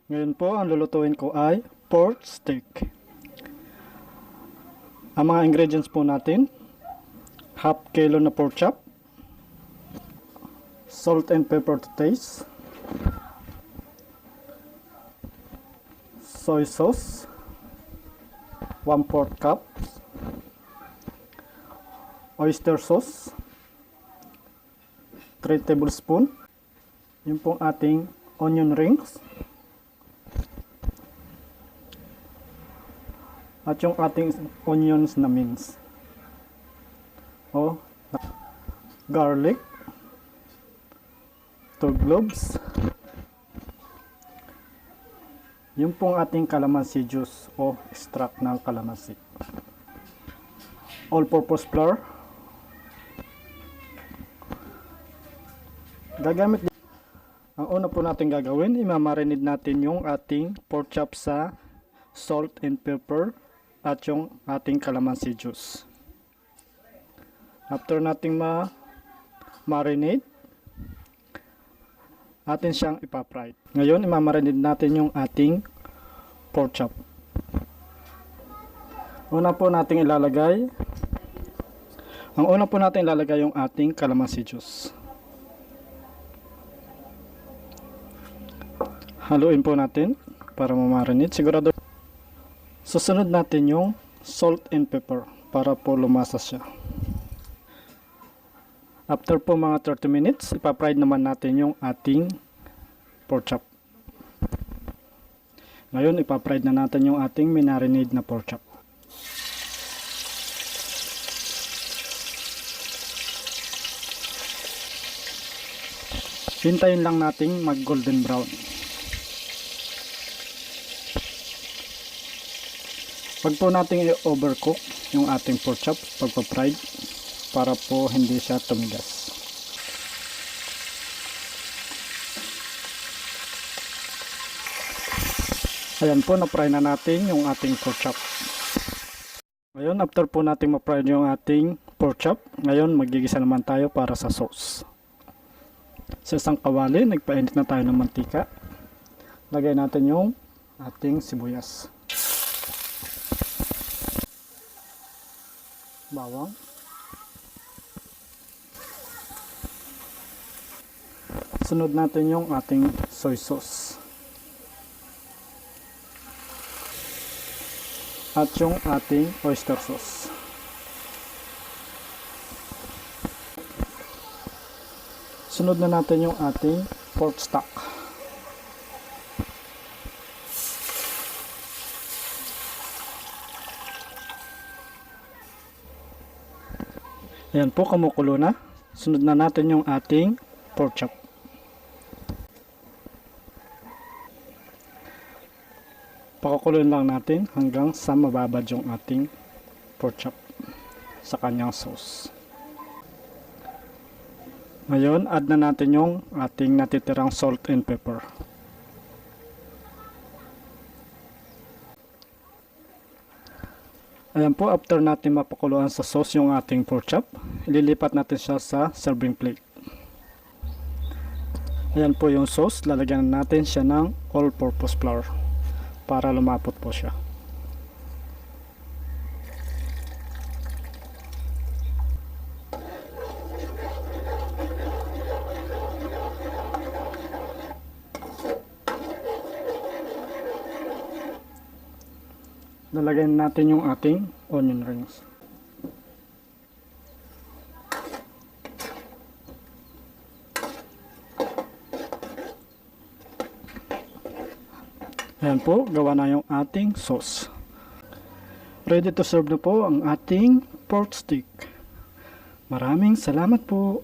Ngayon po, ang lulutuin ko ay pork steak. Ang mga ingredients po natin, half kilo na pork chop, salt and pepper to taste, soy sauce, 1/4 cup, oyster sauce, 3 tablespoon, yung pong ating onion rings, at yung ating onions na mince, garlic, 2 cloves, yung pong ating calamansi juice o extract ng calamansi, all-purpose flour, ang una po natin gagawin, imamarinate natin yung ating pork chop sa salt and pepper at yung ating calamansi juice. After nating ma-marinate, atin siyang ipapry. Ngayon, imamarinate natin yung ating pork chop. Una po nating ilalagay yung ating calamansi juice. Haluin po natin para ma-marinate. Sigurado. Susunod natin yung salt and pepper para po lumasa siya. After po mga 30 minutes, ipapry naman natin yung ating pork chop. Ngayon, ipapry na natin yung ating minarinade na pork chop. Hintayin lang nating mag golden brown. Pag po natin i-overcook yung ating pork chop pagpa-fried para po hindi siya tumigas. Ayan po, na-fry na natin yung ating pork chop. Ngayon, after po natin ma-fry yung ating pork chop, ngayon magigisa naman tayo para sa sauce. Sa isang kawali, nagpainit na tayo ng mantika. Lagay natin yung ating sibuyas, bawang, sunod natin yung ating soy sauce at yung ating oyster sauce. Sunod na natin yung ating pork stock. Ayan po, kumukulo na. Sunod na natin yung ating pork chop. Pakukuloyin lang natin hanggang sa mababad yung ating pork chop sa kanyang sauce. Ngayon, add na natin yung ating natitirang salt and pepper. Ayan po, after natin mapakuluan sa sauce yung ating pork chop, ililipat natin siya sa serving plate. Ayan po yung sauce, lalagyan natin siya ng all-purpose flour para lumapot po siya. Lalagyan natin yung ating onion rings. Ayan po, gawa na yung ating sauce. Ready to serve na po ang ating pork steak. Maraming salamat po.